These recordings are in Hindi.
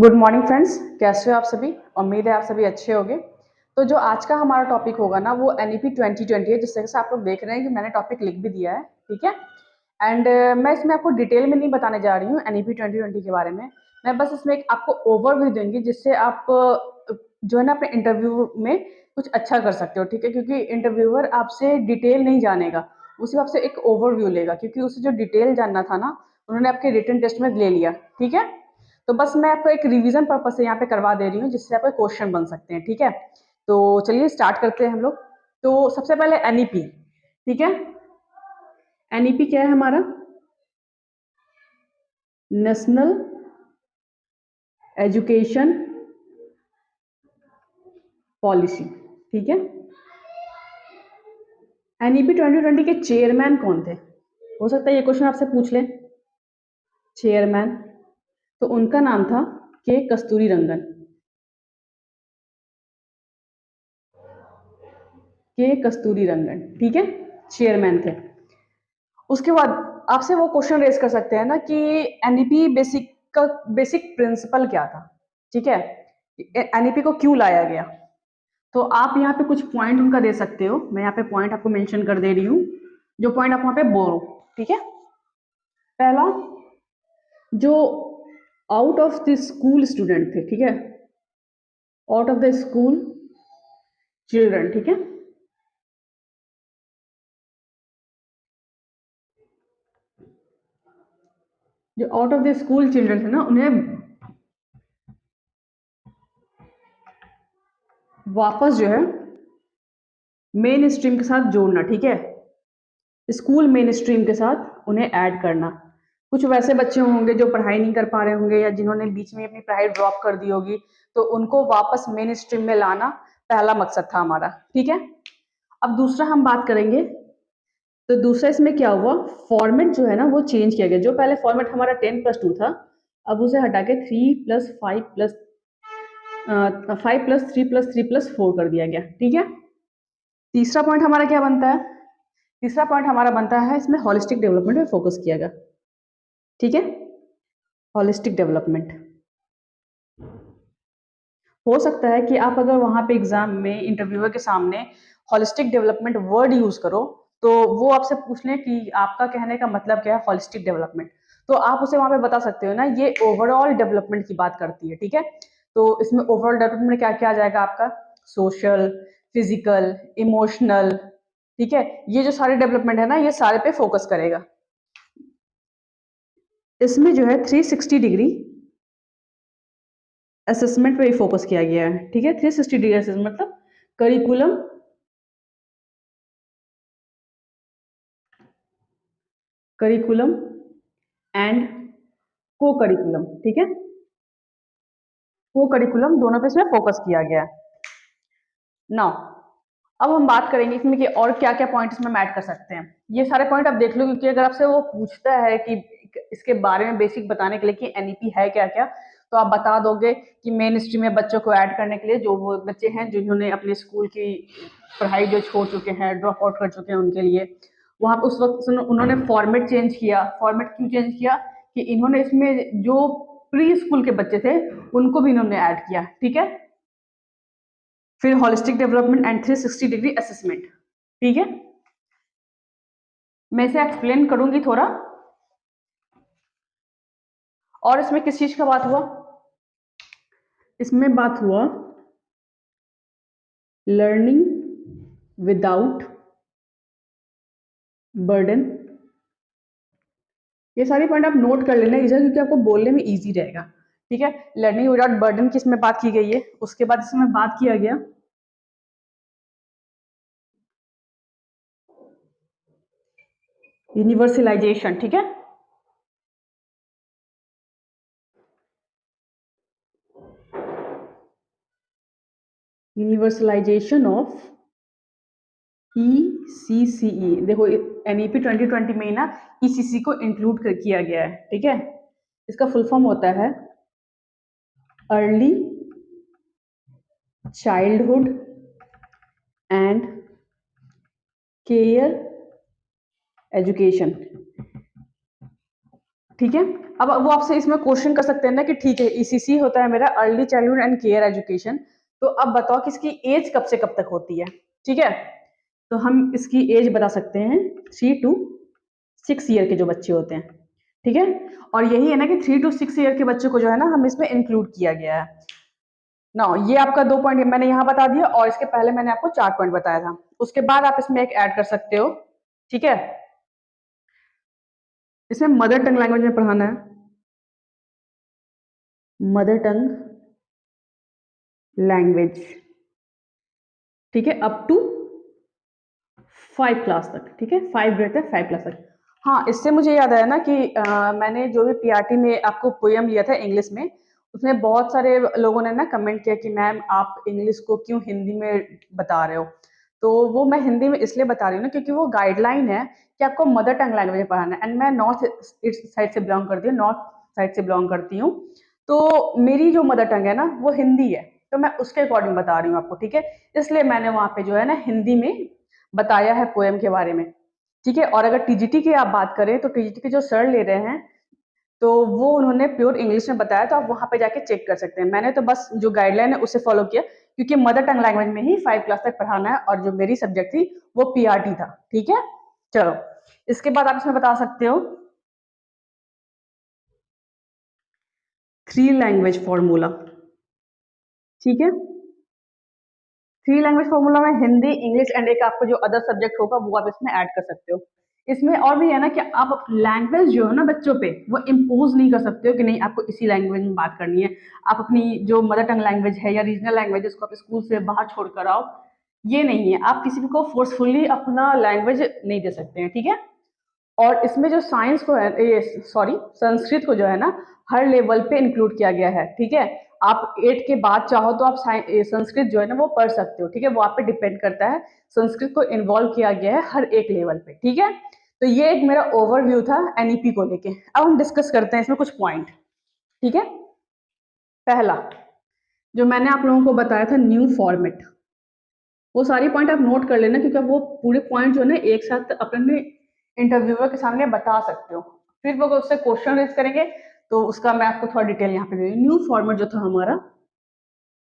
गुड मॉर्निंग फ्रेंड्स, कैसे हो आप सभी। उम्मीद है आप सभी अच्छे होंगे। तो जो आज का हमारा टॉपिक होगा ना वो एनईपी 2020 है, जिस तरह से आप लोग देख रहे हैं कि मैंने टॉपिक लिख भी दिया है। ठीक है। एंड मैं इसमें आपको डिटेल में नहीं बताने जा रही हूँ एनईपी 2020 के बारे में। मैं बस इसमें एक आपको ओवरव्यू दूंगी, जिससे आप जो है ना अपने इंटरव्यू में कुछ अच्छा कर सकते हो। ठीक है, क्योंकि इंटरव्यूअर आपसे डिटेल नहीं जानेगा, उसे आपसे एक ओवरव्यू लेगा, क्योंकि उसे जो डिटेल जानना था ना उन्होंने आपके रिटन टेस्ट में ले लिया। ठीक है। तो बस मैं आपको एक रिवीजन पर्पज से यहाँ पे करवा दे रही हूँ, जिससे आपके क्वेश्चन बन सकते हैं। ठीक है। तो चलिए स्टार्ट करते हैं हम लोग। तो सबसे पहले एनईपी। ठीक है। एनईपी क्या है हमारा? National education policy. ठीक है। एनईपी 2020 के चेयरमैन कौन थे? हो सकता है ये क्वेश्चन आपसे पूछ लें। चेयरमैन, तो उनका नाम था के कस्तूरी रंगन। के कस्तूरी रंगन, ठीक है, चेयरमैन थे। उसके बाद आपसे वो क्वेश्चन रेज कर सकते हैं ना कि एनईपी बेसिक का बेसिक प्रिंसिपल क्या था। ठीक है। एनईपी को क्यों लाया गया? तो आप यहाँ पे कुछ पॉइंट उनका दे सकते हो। मैं यहाँ पे पॉइंट आपको मेंशन कर दे रही हूँ, जो पॉइंट आप वहां पे बोलो। ठीक है। पहला, जो out of the school student थे। ठीक है, out of the school children. ठीक है। जो out of the school children थे ना, उन्हें वापस जो है मेन स्ट्रीम के साथ जोड़ना। ठीक है, स्कूल मेन स्ट्रीम के साथ उन्हें ऐड करना। कुछ वैसे बच्चे होंगे जो पढ़ाई नहीं कर पा रहे होंगे, या जिन्होंने बीच में अपनी पढ़ाई ड्रॉप कर दी होगी, तो उनको वापस मेन स्ट्रीम में लाना पहला मकसद था हमारा। ठीक है। अब दूसरा हम बात करेंगे। तो दूसरा इसमें क्या हुआ, फॉर्मेट जो है ना वो चेंज किया गया। जो पहले फॉर्मेट हमारा 10+2 था, अब उसे हटा के 5+3+3+4 कर दिया गया। ठीक है। तीसरा पॉइंट हमारा क्या बनता है? तीसरा पॉइंट हमारा बनता है इसमें हॉलिस्टिक डेवलपमेंट पे फोकस किया गया। ठीक है। Holistic development. हो सकता है कि आप अगर वहां पे एग्जाम में इंटरव्यूअर के सामने हॉलिस्टिक डेवलपमेंट वर्ड यूज करो, तो वो आपसे पूछ लें कि आपका कहने का मतलब क्या है हॉलिस्टिक डेवलपमेंट। तो आप उसे वहां पे बता सकते हो ना, ये ओवरऑल डेवलपमेंट की बात करती है। ठीक है। तो इसमें ओवरऑल डेवलपमेंट में क्या क्या आ जाएगा आपका? Social, physical, emotional. ठीक है, ये जो सारे डेवलपमेंट है ना, ये सारे पे फोकस करेगा। इसमें जो है 360 डिग्री असेसमेंट पे भी फोकस किया गया है। ठीक है, 360 डिग्री असेसमेंट मतलब करिकुलम, करिकुलम एंड को करिकुलम। ठीक है, को करिकुलम दोनों पे इसमें फोकस किया गया है। नाउ अब हम बात करेंगे इसमें कि और क्या क्या पॉइंट इसमें ऐड कर सकते हैं। ये सारे पॉइंट आप देख लो, क्योंकि अगर आपसे वो पूछता है कि इसके बारे में बेसिक बताने के लिए कि एनईपी है क्या क्या, तो आप बता दोगे कि मेन स्ट्रीम में बच्चों को ऐड करने के लिए, जो वो बच्चे हैं जिन्होंने अपने स्कूल की पढ़ाई जो छोड़ चुके हैं, ड्रॉप आउट कर चुके हैं, उनके लिए वहां पर उस वक्त उन्होंने फॉर्मेट चेंज किया। फॉर्मेट क्यों चेंज किया? कि इन्होंने इसमें जो प्री स्कूल के बच्चे थे उनको भी इन्होंने ऐड किया। ठीक है। फिर holistic development and 360 degree assessment. ठीक है। मैं इसे एक्सप्लेन करूंगी थोड़ा। और इसमें किस चीज का बात हुआ? इसमें बात हुआ लर्निंग विदाउट बर्डन। ये सारी पॉइंट आप नोट कर लेना इधर, क्योंकि आपको बोलने में इजी रहेगा। ठीक है। लर्निंग विदाउट बर्डन की इसमें बात की गई है। उसके बाद इसमें बात किया गया यूनिवर्सलाइजेशन। ठीक है, यूनिवर्सलाइजेशन ऑफ ECCE। देखो एनईपी 2020 में ही ना ECC को इंक्लूड किया गया है। ठीक है। इसका फुल फॉर्म होता है early childhood and care education. ठीक है। अब वो आपसे इसमें क्वेश्चन कर सकते हैं ना कि ठीक है ईसीसी होता है मेरा early childhood and care education, तो अब बताओ कि इसकी एज कब से कब तक होती है। ठीक है, तो हम इसकी एज बता सकते हैं 3 to 6 ईयर के जो बच्चे होते हैं। ठीक है, और यही है ना कि 3 to 6 ईयर के बच्चे को जो है ना हम इसमें इंक्लूड किया गया है ना। ये आपका 2 पॉइंट मैंने यहाँ बता दिया, और इसके पहले मैंने आपको 4 पॉइंट बताया था। उसके बाद आप इसमें एक ऐड कर सकते हो। ठीक है, इसमें मदर टंग लैंग्वेज में पढ़ाना है, मदर टंग लैंग्वेज। ठीक है, अप टू 5 क्लास तक। ठीक है, 5 ग्रेड तक, 5 क्लास तक। हाँ, इससे मुझे याद आया ना कि मैंने जो भी पीआरटी में आपको पोयम लिया था इंग्लिश में, उसमें बहुत सारे लोगों ने ना कमेंट किया कि मैम आप इंग्लिश को क्यों हिंदी में बता रहे हो। तो वो मैं हिंदी में इसलिए बता रही हूँ ना क्योंकि वो गाइडलाइन है कि आपको मदर टंग लैंग्वेज में पढ़ाना है। एंड मैं नॉर्थ ईस्ट साइड से बिलोंग करती हूँ, नॉर्थ साइड से बिलोंग करती हूँ, तो मेरी जो मदर टंग है ना वो हिंदी है, तो मैं उसके अकॉर्डिंग बता रही हूँ आपको। ठीक है, इसलिए मैंने वहाँ पे जो है ना हिंदी में बताया है पोएम के बारे में। ठीक है, और अगर टीजीटी की आप बात करें तो टीजीटी के जो सर ले रहे हैं तो वो उन्होंने प्योर इंग्लिश में बताया, तो आप वहां पे जाके चेक कर सकते हैं। मैंने तो बस जो गाइडलाइन है उसे फॉलो किया क्योंकि मदर टंग लैंग्वेज में ही 5 क्लास तक पढ़ाना है, और जो मेरी सब्जेक्ट थी वो पीआरटी था। ठीक है, चलो इसके बाद आप इसमें बता सकते हो 3 लैंग्वेज फॉर्मूला। ठीक है, 3 लैंग्वेज फॉर्मूला में हिंदी, इंग्लिश एंड एक आपको जो अदर सब्जेक्ट होगा वो आप इसमें ऐड कर सकते हो। इसमें और भी है ना कि आप लैंग्वेज जो है ना बच्चों पे वो इम्पोज नहीं कर सकते हो कि नहीं आपको इसी लैंग्वेज में बात करनी है। आप अपनी जो मदर टंग लैंग्वेज है या रीजनल लैंग्वेज उसको आप स्कूल से बाहर छोड़ कर आओ, ये नहीं है। आप किसी को फोर्सफुली अपना लैंग्वेज नहीं दे सकते हैं। ठीक है, और इसमें जो साइंस को है, ये सॉरी संस्कृत को जो है ना हर लेवल पे इंक्लूड किया गया है। ठीक है, आप 8 के बाद चाहो तो आप संस्कृत जो है ना वो पढ़ सकते हो। ठीक है, वो आप पे डिपेंड करता है। संस्कृत को इन्वॉल्व किया गया है हर एक लेवल पे। ठीक है, तो ये एक मेरा ओवरव्यू था एनईपी को लेके। अब हम डिस्कस करते हैं इसमें कुछ पॉइंट। ठीक है, पहला जो मैंने आप लोगों को बताया था न्यू फॉर्मेट, वो सारी पॉइंट आप नोट कर लेना क्योंकि वो पूरे पॉइंट जो है ना एक साथ अपने इंटरव्यूअर के सामने बता सकते हो। फिर वो उससे क्वेश्चन रेज करेंगे तो उसका मैं आपको थोड़ा डिटेल यहाँ पे दे दूँ। न्यू फॉर्मेट जो था हमारा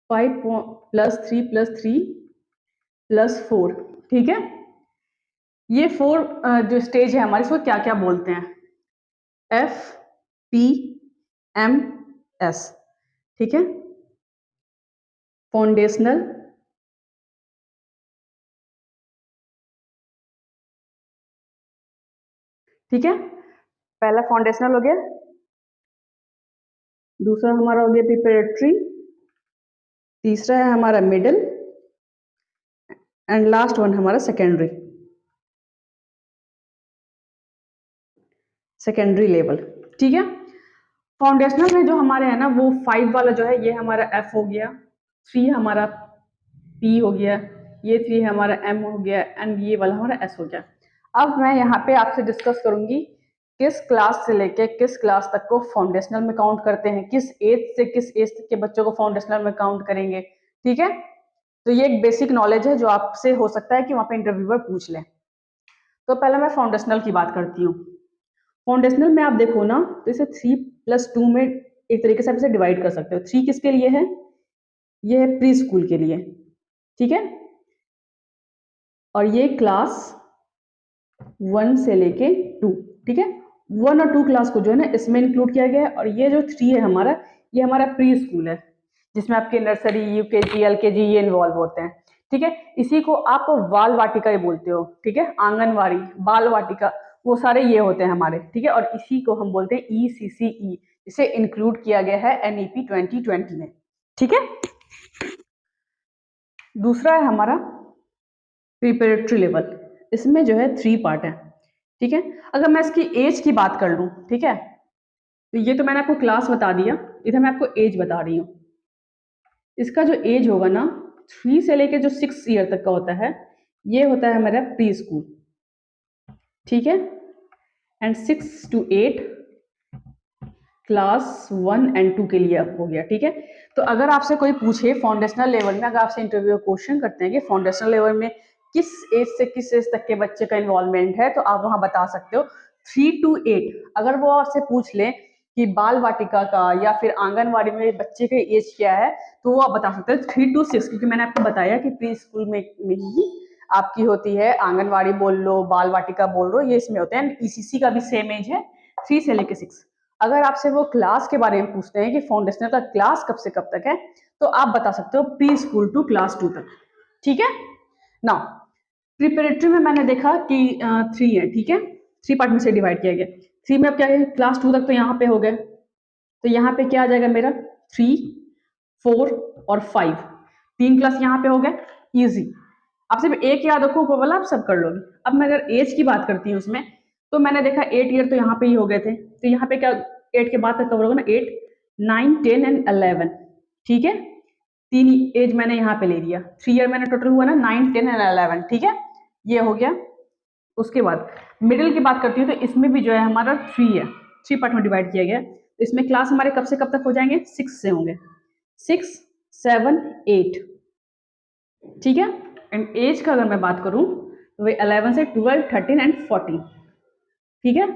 5+3+3+4। ठीक है, ये 4 जो स्टेज है हमारे, इसको क्या क्या बोलते हैं? FPMS। ठीक है, फाउंडेशनल, ठीक है, पहला फाउंडेशनल हो गया, दूसरा हमारा हो गया प्रिपरेटरी, तीसरा है हमारा मिडिल, एंड लास्ट वन हमारा सेकेंडरी, सेकेंडरी लेवल। ठीक है, फाउंडेशनल में जो हमारे है ना वो 5 वाला जो है ये हमारा F हो गया, 3 हमारा P हो गया, ये 3 हमारा M हो गया, एंड ये वाला हमारा S हो गया। अब मैं यहाँ पे आपसे डिस्कस करूंगी किस क्लास से लेके किस क्लास तक को फाउंडेशनल में काउंट करते हैं, किस एज से किस एज तक के बच्चों को फाउंडेशनल में काउंट करेंगे। ठीक है, तो ये एक बेसिक नॉलेज है जो आपसे हो सकता है कि वहां पे इंटरव्यूअर पूछ ले। तो पहले मैं फाउंडेशनल की बात करती हूँ। फाउंडेशनल में आप देखो ना तो इसे 3+2 में एक तरीके से आप इसे डिवाइड कर सकते हो। 3 किसके लिए है? ये है प्री स्कूल के लिए। ठीक है, और ये क्लास 1 से लेके 2। ठीक है, 1 और 2 क्लास को जो है ना इसमें इंक्लूड किया गया है, और ये जो 3 है हमारा, ये हमारा प्री स्कूल है जिसमें आपके नर्सरी, यूकेजी, एलकेजी ये इन्वॉल्व होते हैं। ठीक है, इसी को आप बाल वाटिका ही बोलते हो। ठीक है, आंगनवाड़ी, बाल वाटिका, वो सारे ये होते हैं हमारे। ठीक है, और इसी को हम बोलते हैं ECCE, इसे इंक्लूड किया गया है NEP 2020 में। ठीक है, दूसरा है हमारा प्रिपरेटरी लेवल, इसमें जो है 3 पार्ट है। ठीक है, अगर मैं इसकी एज की बात कर लूँ, ठीक है, तो ये तो मैंने आपको क्लास बता दिया, इधर मैं आपको एज बता रही हूँ। इसका जो एज होगा ना 3 से लेके जो 6 ईयर तक का होता है, ये होता है हमारा प्री स्कूल। ठीक है, एंड 6 to 8 क्लास 1 and 2 के लिए हो गया। ठीक है, तो अगर आपसे कोई पूछे फाउंडेशनल लेवल में, अगर आपसे इंटरव्यू क्वेश्चन करते हैं कि फाउंडेशनल लेवल में किस एज से किस एज तक के बच्चे का इन्वॉल्वमेंट है, तो आप वहां बता सकते हो 3 to 8, अगर वो आपसे पूछ ले कि बाल वाटिका का या फिर आंगनवाड़ी में बच्चे का एज क्या है, तो वो आप बता सकते हैं 3 to 6, क्योंकि मैंने आपको बताया कि प्री स्कूल में ही आपकी होती है, आंगनवाड़ी बोल लो, बाल वाटिका बोल लो, ये इसमें होते हैं। ईसीसी का भी सेम एज है, 3 से लेके 6। अगर आपसे वो क्लास के बारे में पूछते हैं कि फाउंडेशनल का क्लास कब से कब तक है, तो आप बता सकते हो प्री स्कूल टू क्लास 2 तक। ठीक है ना। प्रिपरेटरी में मैंने देखा कि 3 है, ठीक है, 3 पार्ट में से डिवाइड किया गया। 3 में अब क्या है, क्लास 2 तक तो यहाँ पे हो गए, तो यहाँ पे क्या आ जाएगा मेरा 3, 4 और 5, 3 क्लास यहाँ पे हो गए, इजी। आप सिर्फ एक याद रखो, ऊपर वाला आप सब कर लोगे। अब मैं अगर एज की बात करती हूँ उसमें, तो मैंने देखा 8 ईयर तो यहाँ पे ही हो गए थे, तो यहाँ पे क्या 8 के बाद तक कवर होगा ना, 8, 9, 10 एंड 11, ठीक है। 3 एज मैंने यहाँ पे ले लिया, 3 ईयर मैंने टोटल हुआ ना, 9, 10 एंड 11, ठीक है, ये हो गया। उसके बाद मिडिल की बात करती हूँ, तो इसमें भी जो है हमारा 3 है, 3 पार्ट में डिवाइड किया गया। तो इसमें क्लास हमारे कब से कब तक हो जाएंगे, 6 से होंगे, 6, 7, 8, ठीक है। एंड एज का अगर मैं बात करूँ, तो वही 11 से 12, 13 एंड 14, ठीक है,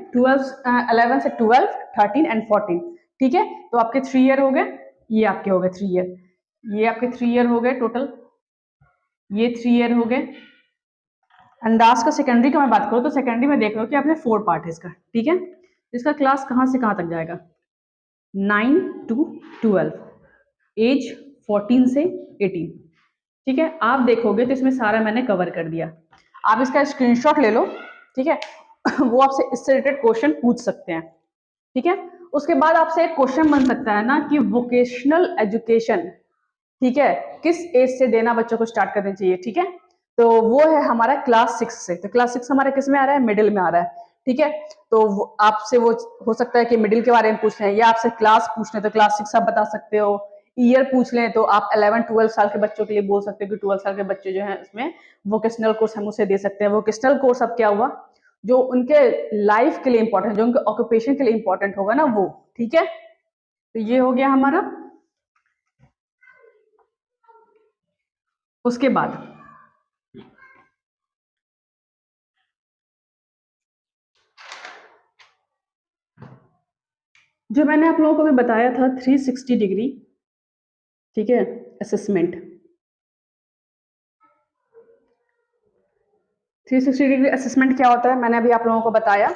11 से 12, 13 एंड 14, ठीक है। तो आपके 3 ईयर हो गए, ये आपके हो गए 3 ईयर, ये आपके 3 ईयर हो गए टोटल, ये 3 ईयर हो गए। अंदाज का सेकेंडरी का मैं बात करूँ, तो सेकेंडरी में देख रहे हो कि आपने 4 पार्ट है इसका, ठीक है। इसका क्लास कहाँ से कहाँ तक जाएगा, 9 to 12, एज 14 से 18, ठीक है। आप देखोगे तो इसमें सारा मैंने कवर कर दिया। आप इसका स्क्रीनशॉट ले लो, ठीक है। वो आपसे इससे रिलेटेड क्वेश्चन पूछ सकते हैं, ठीक है। उसके बाद आपसे एक क्वेश्चन बन सकता है ना कि वोकेशनल एजुकेशन, ठीक है, किस एज से देना बच्चों को स्टार्ट करना चाहिए, ठीक है। तो वो है हमारा क्लास 6 से, तो क्लास 6 हमारा किस में आ रहा है, मिडिल में आ रहा है, ठीक है। तो आपसे वो हो सकता है कि मिडिल के बारे में पूछ लें, या आपसे क्लास पूछ लें तो क्लास 6 आप बता सकते हो। ईयर पूछ लें तो आप 11-12 साल के बच्चों के लिए बोल सकते हो कि 12 साल के बच्चे जो हैं उसमें वोकेशनल कोर्स हम उसे दे सकते हैं। वोकेशनल कोर्स अब क्या हुआ, जो उनके लाइफ के लिए इंपॉर्टेंट, जो उनके ऑक्यूपेशन के लिए इंपॉर्टेंट होगा ना वो, ठीक है। तो ये हो गया हमारा। उसके बाद जो मैंने आप लोगों को भी बताया था 360 डिग्री, ठीक है, असेसमेंट, 360 डिग्री असेसमेंट क्या होता है, मैंने अभी आप लोगों को बताया।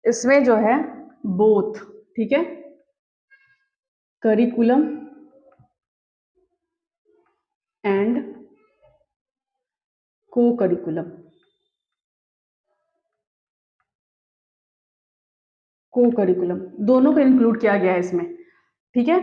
इसमें जो है बोथ, ठीक है, करिकुलम एंड को करिकुलम, को करिकुलम दोनों को इंक्लूड किया गया है इसमें, ठीक है।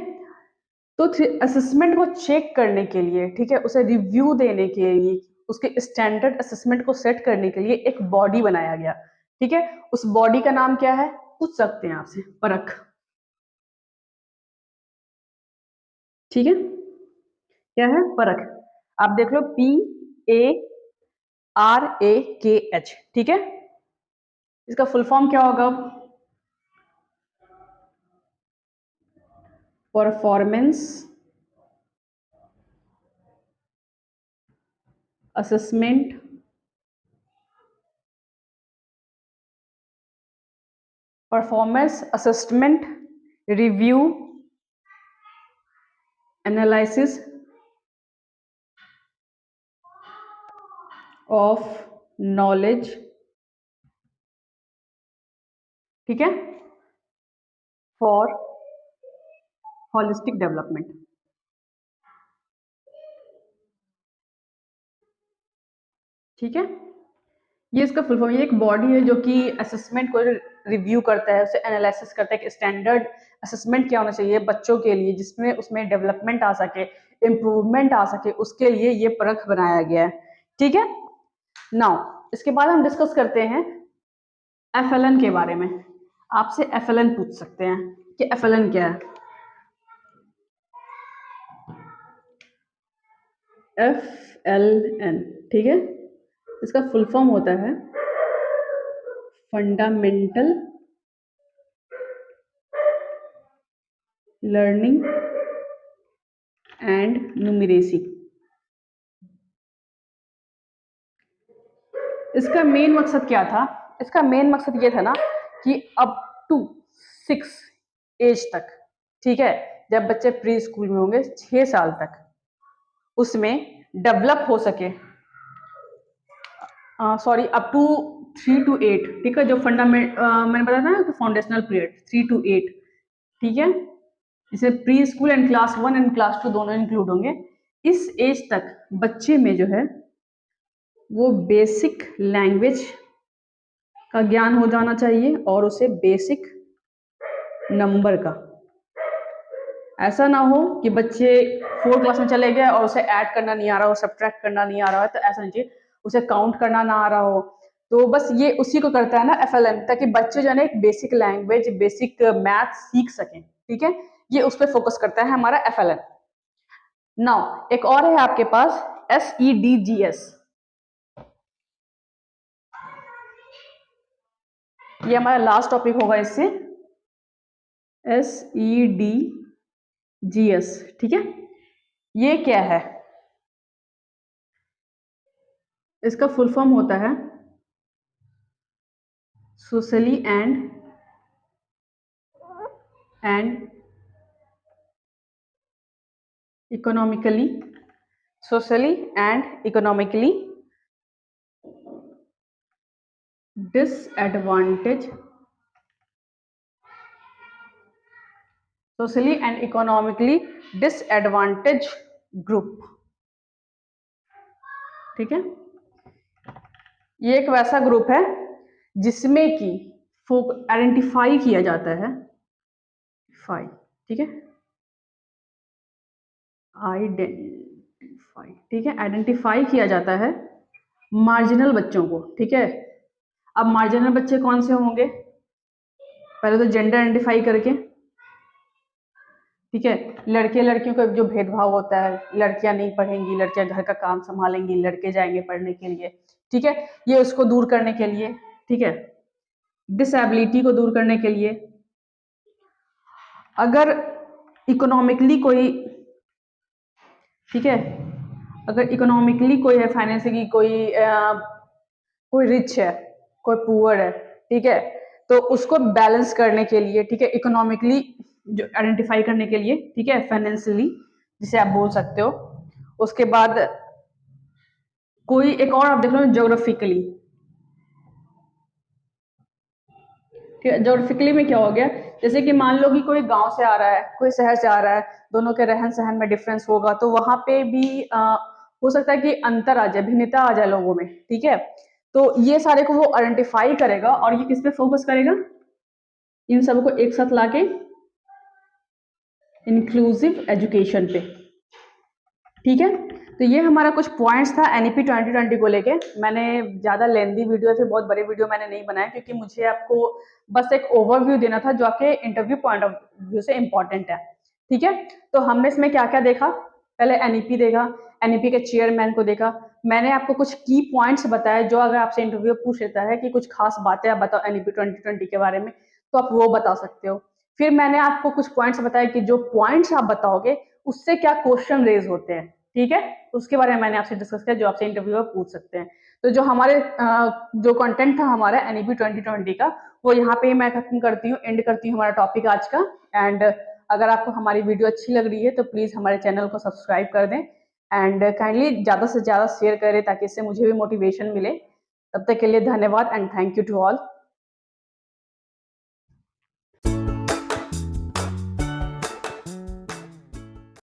तो असेसमेंट को चेक करने के लिए, ठीक है, उसे रिव्यू देने के लिए, उसके स्टैंडर्ड असेसमेंट को सेट करने के लिए एक बॉडी बनाया गया, ठीक है। उस बॉडी का नाम क्या है, पूछ सकते हैं आपसे, परख, ठीक है, क्या है, परख। आप देख लो, PARAKH, ठीक है। इसका फुल फॉर्म क्या होगा, performance assessment performance assessment review analysis of knowledge, ठीक है, फॉर होलिस्टिक डेवलपमेंट, ठीक है। ये इसका फुल फॉर्म, ये एक बॉडी है जो कि असेसमेंट को रिव्यू करता है, उसे एनालिसिस करता है कि स्टैंडर्ड असेसमेंट क्या होना चाहिए बच्चों के लिए, जिसमें उसमें डेवलपमेंट आ सके, इम्प्रूवमेंट आ सके, उसके लिए ये परख बनाया गया है, ठीक है। नाउ इसके बाद हम डिस्कस करते हैं FLN के बारे में। आपसे FLN पूछ सकते हैं कि FLN क्या है। FLN, ठीक है, इसका फुल फॉर्म होता है फंडामेंटल लर्निंग एंड न्यूमरेसी। इसका मेन मकसद क्या था, इसका मेन मकसद ये था ना कि अप टू 6 एज तक, ठीक है, जब बच्चे प्री स्कूल में होंगे 6 साल तक, उसमें डेवलप हो सके, सॉरी अप टू 3 to 8, ठीक है, जो फंडामेंट मैंने बताया था ना कि फाउंडेशनल पीरियड 3 to 8, ठीक है, इसे pre school and class 1 and class 2 दोनों इंक्लूड होंगे। इस एज तक बच्चे में जो है वो बेसिक लैंग्वेज का ज्ञान हो जाना चाहिए और उसे बेसिक नंबर का। ऐसा ना हो कि बच्चे 4 क्लास में चले गए और उसे ऐड करना नहीं आ रहा हो, सब्ट्रैक्ट करना नहीं आ रहा है, तो ऐसा नहीं चाहिए, उसे काउंट करना ना आ रहा हो। तो बस ये उसी को करता है ना FLN, ताकि बच्चे जो है ना एक बेसिक लैंग्वेज, बेसिक मैथ सीख सकें, ठीक है, ये उस पर फोकस करता है हमारा FLN। नाउ एक और है आपके पास SEDGS, ये हमारा लास्ट टॉपिक होगा इससे, SEDGS, ठीक है। ये क्या है? इसका फुल फॉर्म होता है socially and economically, socially and economically disadvantage, socially and economically disadvantage group, ठीक है। ये एक वैसा ग्रुप है जिसमें कि आइडेंटिफाई किया जाता है, ठीक है, आइडेंटिफाई, ठीक है, आइडेंटिफाई किया जाता है मार्जिनल बच्चों को, ठीक है। अब मार्जिनल बच्चे कौन से होंगे? पहले तो जेंडर आइडेंटिफाई करके, ठीक है, लड़के लड़कियों का जो भेदभाव होता है, लड़कियां नहीं पढ़ेंगी, लड़कियां घर का काम संभालेंगी, लड़के जाएंगे पढ़ने के लिए, ठीक है, ये उसको दूर करने के लिए, ठीक है, डिसेबिलिटी को दूर करने के लिए। अगर इकोनॉमिकली कोई, ठीक है, अगर इकोनॉमिकली कोई है, फाइनेंशियली कोई रिच है, कोई पुअर है, ठीक है, तो उसको बैलेंस करने के लिए, ठीक है, इकोनॉमिकली जो आइडेंटिफाई करने के लिए, ठीक है, फाइनेंशियली जिसे आप बोल सकते हो। उसके बाद कोई एक और आप देख लो ज्योग्राफिकली, ठीक है, ज्योग्राफिकली में क्या हो गया, जैसे कि मान लो कि कोई गांव से आ रहा है, कोई शहर से आ रहा है, दोनों के रहन सहन में डिफरेंस होगा, तो वहां पे भी हो सकता है कि अंतर आ जाए, भिन्नता आ जाए लोगों में, ठीक है। तो ये सारे को वो आइडेंटिफाई करेगा और ये किस पे फोकस करेगा? इन सबको एक साथ लाके इंक्लूसिव एजुकेशन पे, ठीक है। तो ये हमारा कुछ पॉइंट्स था NEP 2020 को लेके। मैंने ज़्यादा लेंदी वीडियो से बहुत बड़े वीडियो मैंने नहीं बनाया, क्योंकि मुझे आपको बस एक ओवरव्यू देना था जो आपके इंटरव्यू पॉइंट ऑफ व्यू से इम्पॉर्टेंट है, ठीक है। तो हमने इसमें क्या क्या देखा? पहले NEP देखा, NEP के चेयरमैन को देखा, मैंने आपको कुछ की पॉइंट्स बताए, जो अगर आपसे इंटरव्यू पूछ लेता है कि कुछ खास बातें आप बताओ NEP 2020 के बारे में, तो आप वो बता सकते हो। फिर मैंने आपको कुछ पॉइंट्स बताए कि जो पॉइंट्स आप बताओगे उससे क्या क्वेश्चन रेज होते हैं, ठीक है, उसके बारे में मैंने आपसे डिस्कस किया, जो आपसे इंटरव्यू में पूछ सकते हैं। तो जो हमारे जो कंटेंट था हमारा NEP 2020 का, वो यहाँ पे मैं खत्म करती हूँ, एंड करती हूँ हमारा टॉपिक आज का। एंड अगर आपको हमारी वीडियो अच्छी लग रही है तो प्लीज़ हमारे चैनल को सब्सक्राइब कर दें एंड काइंडली ज़्यादा से ज़्यादा शेयर करें, ताकि इससे मुझे भी मोटिवेशन मिले। तब तक के लिए धन्यवाद and thank you to all.